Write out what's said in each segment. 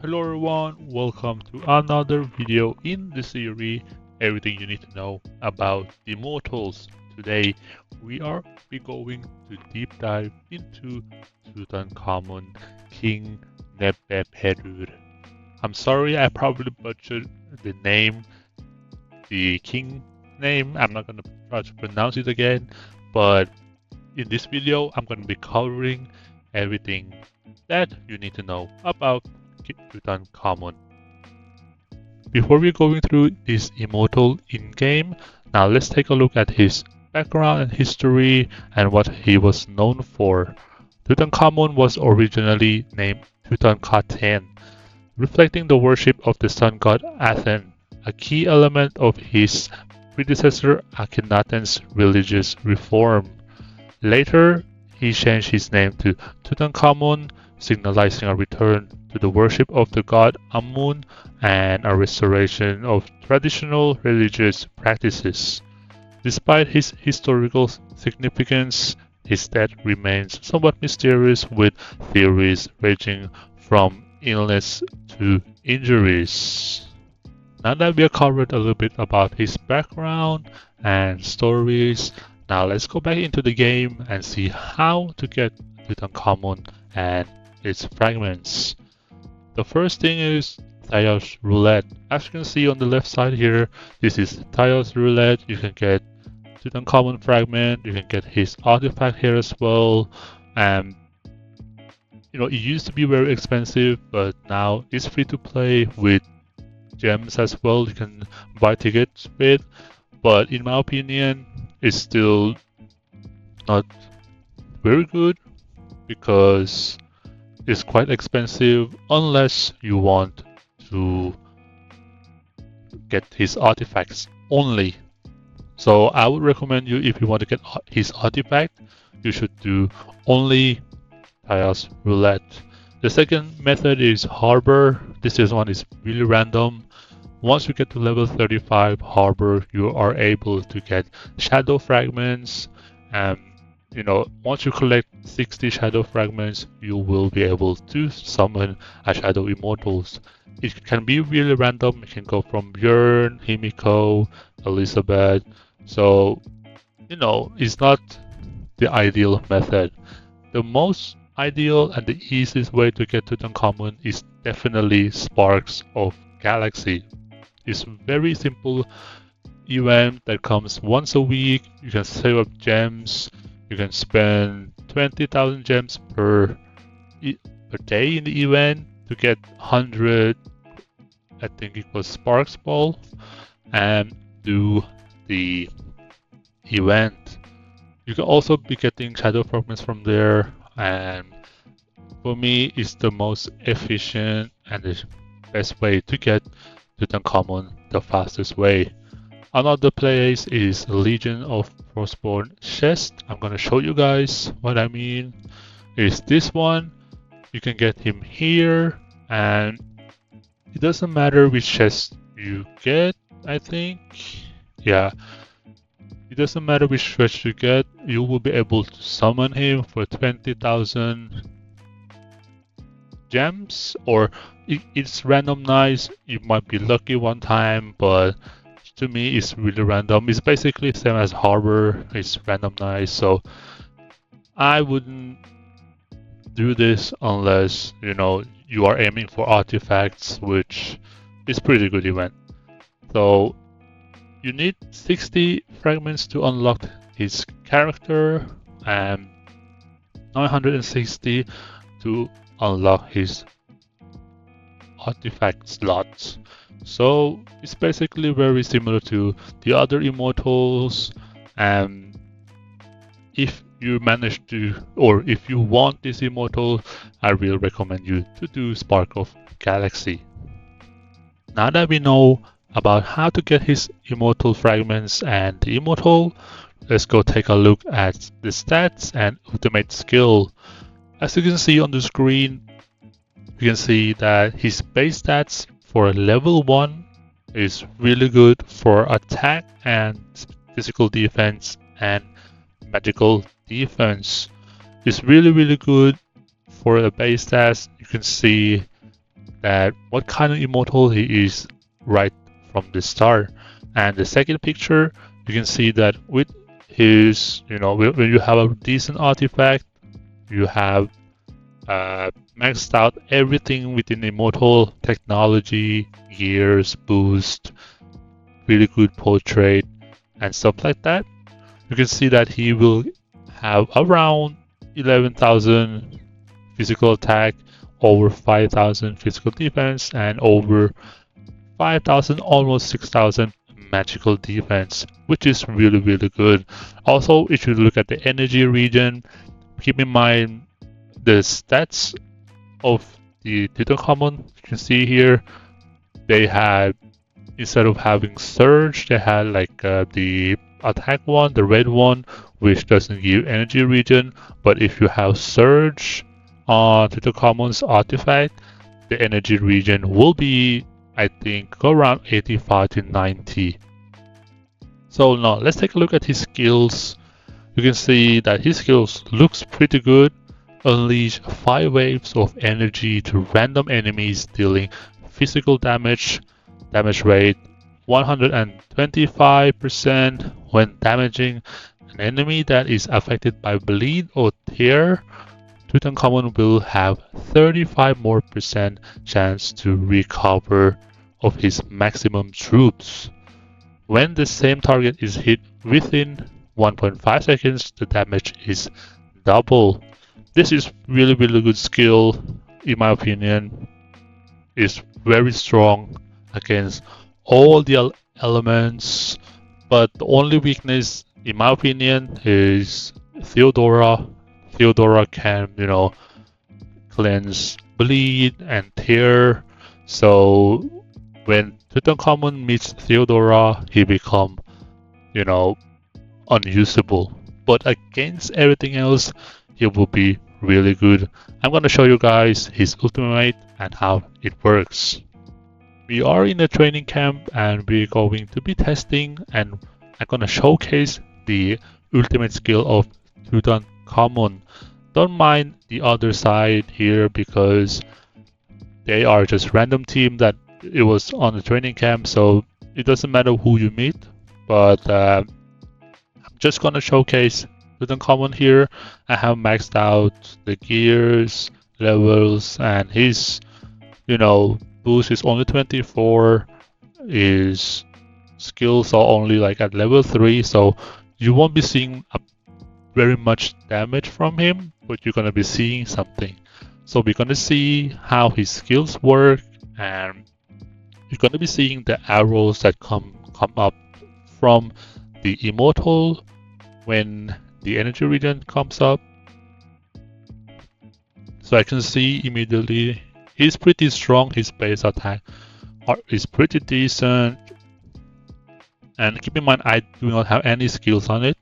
Hello everyone, welcome to another video in the series Everything You Need to Know About the Immortals. Today we are going to deep dive into Tutankhamon King Nebeperur. I'm sorry I probably butchered the name, the king name. I'm not going to try to pronounce it again, but in this video I'm going to be covering everything that you need to know about Tutankhamon. Before we going through this immortal in-game, now let's take a look at his background and history and what he was known for. Tutankhamon was originally named Tutankhaten, reflecting the worship of the sun god Aten, a key element of his predecessor Akhenaten's religious reform. Later, he changed his name to Tutankhamon, signalizing a return to the worship of the god Amun and a restoration of traditional religious practices. Despite his historical significance, his death remains somewhat mysterious, with theories ranging from illness to injuries. Now that we have covered a little bit about his background and stories, now let's go back into the game and see how to get Tutankhamon and its fragments. The first thing is Taya's Roulette. As you can see on the left side here, this is Taya's Roulette. You can get Tutankhamon fragment, you can get his artifact here as well. And it used to be very expensive, but now it's free to play with gems as well. You can buy tickets with, but in my opinion, it's still not very good because it's quite expensive unless you want to get his artifacts only. So I would recommend you, if you want to get his artifact, you should do only Taya's Roulette. The second method is Harbor. This one is really random. Once you get to level 35 Harbor, you are able to get shadow fragments. And once you collect 60 shadow fragments, you will be able to summon a shadow immortals. It can be really random. It can go from Björn, Himiko, Elizabeth. So, it's not the ideal method. The most ideal and the easiest way to get Tutankhamon is definitely Sparks of Galaxy. It's very simple event that comes once a week. You can save up gems. You can spend 20,000 gems per day in the event to get 100, I think it was Sparks Ball, and do the event. You can also be getting shadow fragments from there, and for me, it's the most efficient and the best way to get Tutankhamon the fastest way. Another place is Legion of Frostborn chest. I'm gonna show you guys what I mean. Is this one. You can get him here, and it doesn't matter which chest you get, I think. Yeah. It doesn't matter which chest you get, you will be able to summon him for 20,000 gems, or it's randomized. You might be lucky one time, but to me it's really random. It's basically the same as Harbor. It's randomized, so I wouldn't do this unless you are aiming for artifacts, which is pretty good event. So you need 60 fragments to unlock his character and 960 to unlock his artifact slots. So it's basically very similar to the other immortals, and if you manage to, or if you want this immortal, I will recommend you to do Spark of Galaxy. Now that we know about how to get his immortal fragments and the immortal, let's go take a look at the stats and ultimate skill. As you can see on the screen, you can see that his base stats for level 1 is really good for attack and physical defense and magical defense. It's really good for the base stats. You can see that what kind of immortal he is right from the start. And the second picture, you can see that with his, when you have a decent artifact, you have maxed out everything within immortal technology, gears, boost, really good portrait, and stuff like that. You can see that he will have around 11,000 physical attack, over 5,000 physical defense, and over 5,000, almost 6,000 magical defense, which is really, really good. Also, if you look at the energy region, keep in mind the stats of the Tutankhamon. You can see here, they had, instead of having Surge, they had like the attack one, the red one, which doesn't give energy region. But if you have Surge on Tutankhamon's artifact, the energy region will be, I think, around 85 to 90. So now let's take a look at his skills. You can see that his skills looks pretty good. Unleash 5 waves of energy to random enemies, dealing physical damage rate 125% when damaging an enemy that is affected by bleed or tear. Tutankhamon will have 35% more chance to recover of his maximum troops. When the same target is hit within 1.5 seconds, the damage is double. This is really, really good skill, in my opinion. It's very strong against all the elements, but the only weakness, in my opinion, is Theodora. Theodora can, cleanse, bleed, and tear. So when Tutankhamon meets Theodora, he become, unusable. But against everything else, he will be really good. I'm gonna show you guys his ultimate and how it works. We are in a training camp and we're going to be testing, and I'm gonna showcase the ultimate skill of Tutankhamon. Don't mind the other side here because they are just random team that it was on the training camp, so it doesn't matter who you meet. But I'm just gonna showcase Tutankhamon here. I have maxed out the gears, levels, and his, boost is only 24. His skills are only like at level 3, so you won't be seeing very much damage from him, but you're gonna be seeing something. So we're gonna see how his skills work, and you're gonna be seeing the arrows that come up from the immortal when the energy region comes up. So I can see immediately he's pretty strong. His base attack is pretty decent, and keep in mind I do not have any skills on it.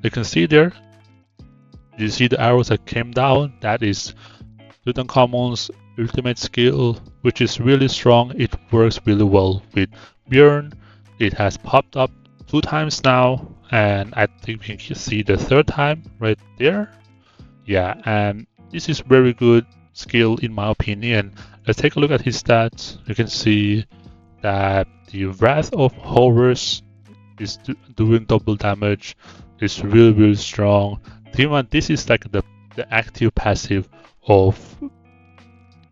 You can see there, you see the arrows that came down. That is Tutankhamon's ultimate skill, which is really strong. It works really well with Björn. It has popped up 2 times now, and I think you can see the 3rd time right there. Yeah, and this is very good skill in my opinion. Let's take a look at his stats. You can see that the Wrath of Horus is doing double damage. It's really, really strong. This is like the active passive of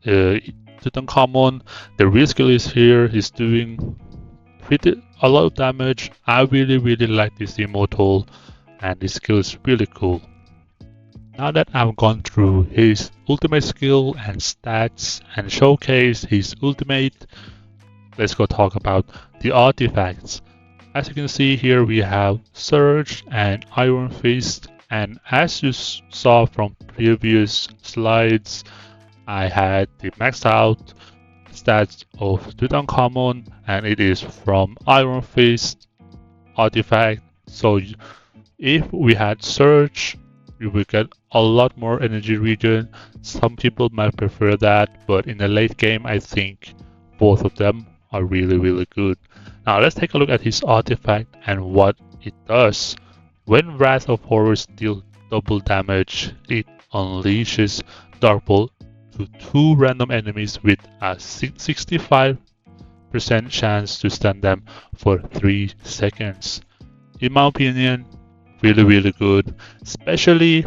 Tutankhamon. The real skill is here. He's doing a lot of damage. I really, really like this immortal, and this skill is really cool. Now that I've gone through his ultimate skill and stats and showcase his ultimate, let's go talk about the artifacts. As you can see here, we have Surge and Iron Fist, and as you saw from previous slides, I had the maxed out stats of Tutankhamon, and it is from Iron Fist artifact. So if we had Surge, you will get a lot more energy region. Some people might prefer that, but in the late game, I think both of them are really, really good. Now let's take a look at his artifact and what it does. When Wrath of Horus deals double damage, it unleashes to 2 random enemies with a 65% chance to stun them for 3 seconds. In my opinion, really good. Especially,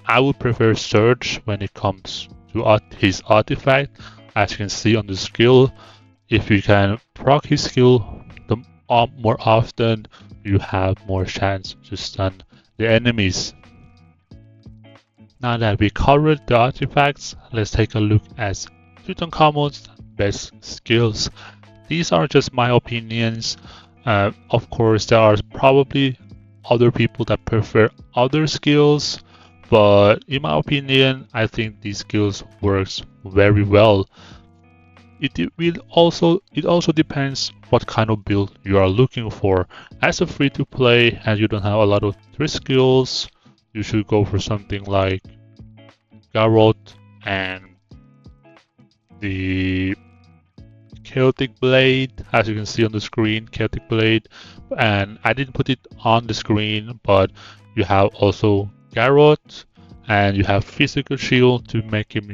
I would prefer Surge when it comes to his artifact. As you can see on the skill, if you can proc his skill more often, you have more chance to stun the enemies. Now that we covered the artifacts, let's take a look at Tutankhamon's best skills. These are just my opinions. Of course, there are probably other people that prefer other skills, but in my opinion, I think these skills works very well. It also depends what kind of build you are looking for. As a free to play and you don't have a lot of 3 skills, you should go for something like Garrote and the Chaotic Blade, as you can see on the screen, Chaotic Blade. And I didn't put it on the screen, but you have also Garrote and you have Physical Shield to make him,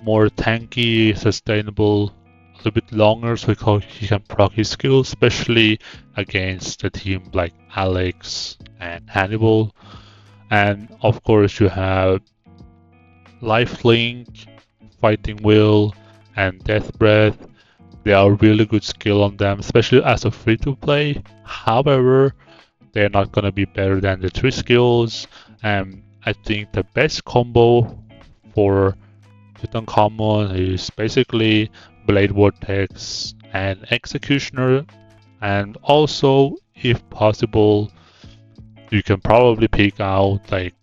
more tanky, sustainable, a little bit longer so he can proc his skills, especially against a team like Alex and Hannibal. And of course you have Lifelink, Fighting Will, and Death Breath. They are really good skill on them, especially as a free to play. However, they're not gonna be better than the 3 skills. And I think the best combo for Tutankhamon is basically Blade Vortex and Executioner, and also, if possible, you can probably pick out like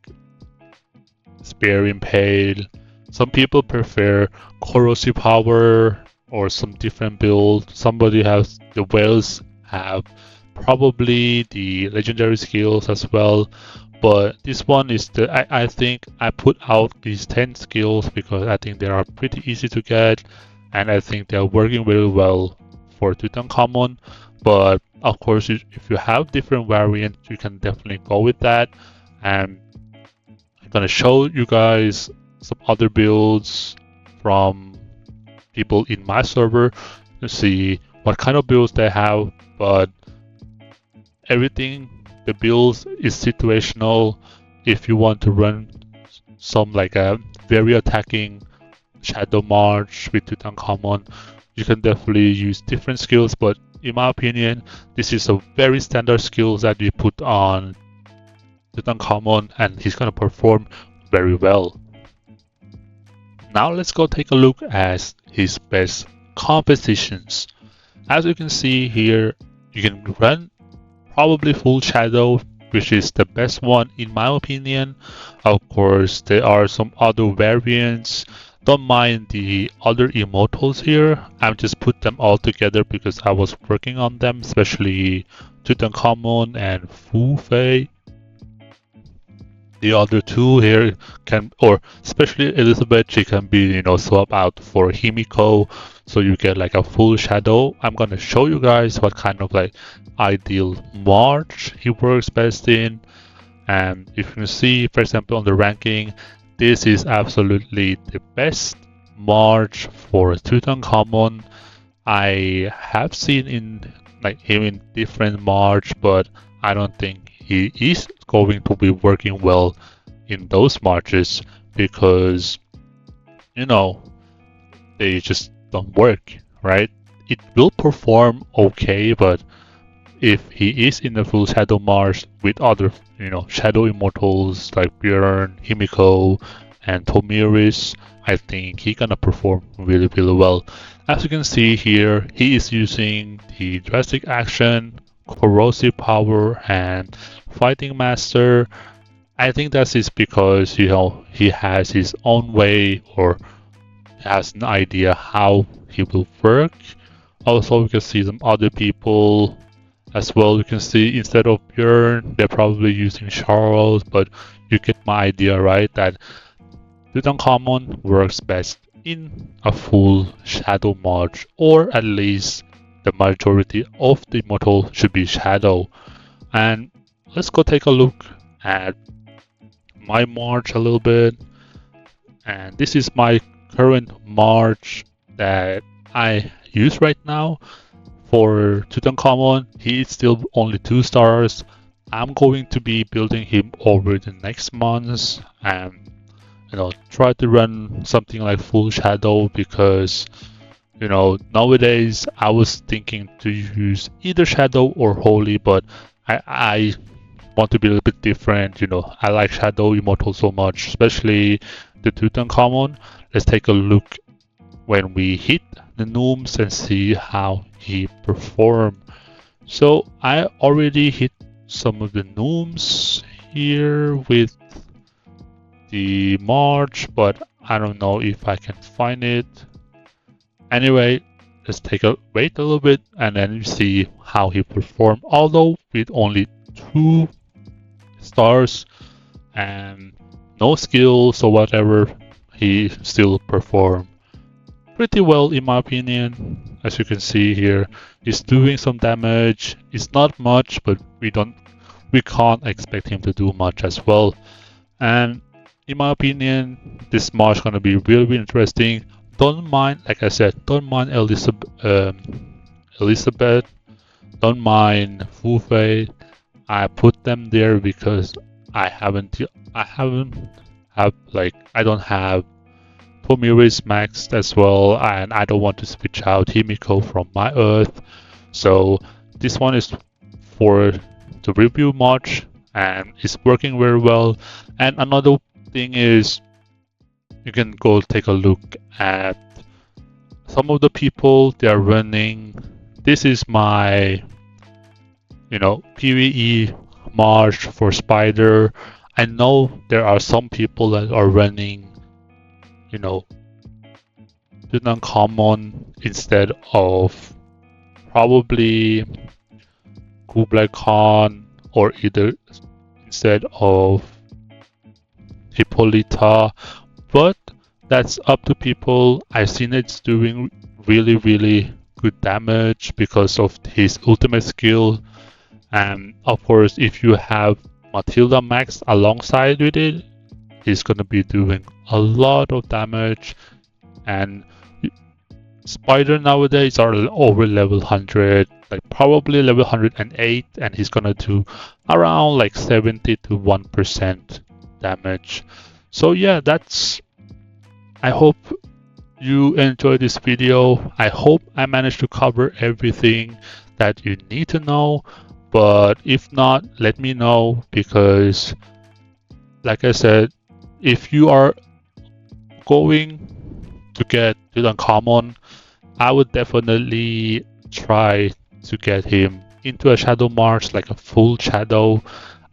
Spear Impale. Some people prefer Corrosive Power or some different build. Somebody has the whales have probably the legendary skills as well. But this one is I think I put out these 10 skills because I think they are pretty easy to get and I think they are working very well for Tutankhamon. But of course, if you have different variants, you can definitely go with that. And I'm gonna show you guys some other builds from people in my server to see what kind of builds they have. But everything, the builds is situational. If you want to run some like a very attacking Shadow March with Tutankhamon, you can definitely use different skills, but in my opinion, this is a very standard skills that you put on Tutankhamon and he's gonna perform very well. Now let's go take a look at his best compositions. As you can see here, you can run probably full shadow, which is the best one in my opinion. Of course, there are some other variants. Don't mind the other immortals here. I've just put them all together because I was working on them, especially Tutankhamon and Fu Fei. The other two here can, or especially Elizabeth, she can be, swap out for Himiko, so you get like a full shadow. I'm gonna show you guys what kind of like ideal March he works best in. And if you can see, for example, on the ranking, this is absolutely the best March for Tutankhamon. I have seen him in different March, but I don't think he is going to be working well in those marches because they just don't work, right? It will perform okay, but if he is in the full shadow march with other shadow immortals like Björn, Himiko, and Tomiris, I think he's gonna perform really well. As you can see here, he is using the drastic action, corrosive power, and fighting master. I think that is because he has his own way or has an idea how he will work. Also, we can see some other people as well. You can see instead of Björn, they're probably using Charles, but you get my idea, right? That Tutankhamon works best in a full shadow march, or at least the majority of the immortal should be shadow. And let's go take a look at my march a little bit. And this is my current March that I use right now for Tutankhamon. He is still only 2 stars. I'm going to be building him over the next months and try to run something like full shadow because nowadays I was thinking to use either shadow or holy, but I want to be a little bit different. I like shadow immortal so much, especially the Tutankhamon. Let's take a look when we hit the gnomes and see how he perform. So I already hit some of the gnomes here with the March, but I don't know if I can find it. Anyway, let's wait a little bit and then see how he performed. Although with only 2 stars and no skills or whatever, he still performed pretty well in my opinion. As you can see here, he's doing some damage. It's not much, but we can't expect him to do much as well. And in my opinion, this March is gonna be really interesting. Don't mind, like I said, don't mind Elizabeth, don't mind Fu Fei. I put them there because I don't have Pomiris maxed as well, and I don't want to switch out Himiko from my Earth. So this one is for the review March and it's working very well. And another thing is, you can go take a look at some of the people they are running. This is my PvE March for Spider. I know there are some people that are running Tutankhamon instead of probably Kublai Khan, or either instead of Hippolyta, but that's up to people. I've seen it's doing really, really good damage because of his ultimate skill. And of course, if you have Matilda maxed alongside with it, he's gonna be doing a lot of damage. And Spider nowadays are over level 100, like probably level 108, and he's gonna do around like 70 to 1% damage. So yeah, I hope you enjoyed this video. I hope I managed to cover everything that you need to know, but if not, let me know, because like I said, if you are going to get Tutankhamon, I would definitely try to get him into a shadow march, like a full shadow.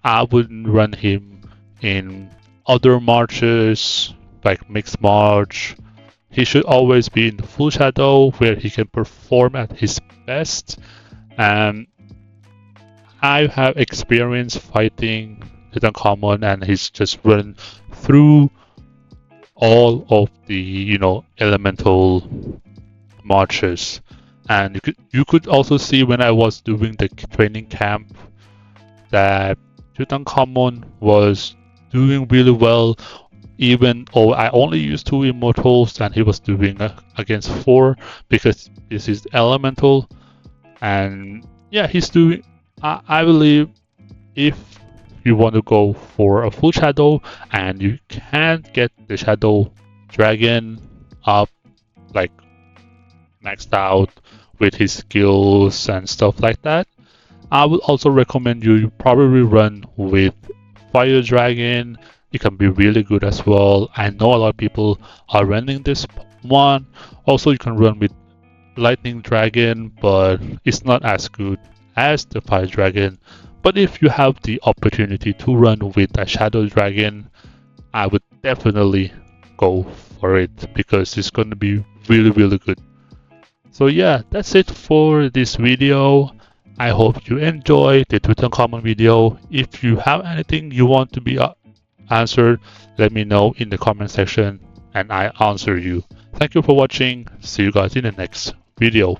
I wouldn't run him in other marches like mixed march. He should always be in the full shadow where he can perform at his best. And I have experience fighting Tutankhamon, and he's just run through all of the elemental marches. And you could also see when I was doing the training camp that Tutankhamon was doing really well, even though I only used 2 immortals and he was doing against 4 because this is elemental. And yeah, he's doing, I believe if you want to go for a full shadow and you can't get the shadow dragon up like maxed out with his skills and stuff like that, I would also recommend you probably run with fire dragon. It can be really good as well. I know a lot of people are running this one. Also, you can run with lightning dragon, but it's not as good as the fire dragon. But if you have the opportunity to run with a shadow dragon, I would definitely go for it because it's going to be really, really good. So yeah, that's it for this video. I hope you enjoyed the Tutankhamon video. If you have anything you want to be answered, let me know in the comment section and I answer you. Thank you for watching. See you guys in the next video.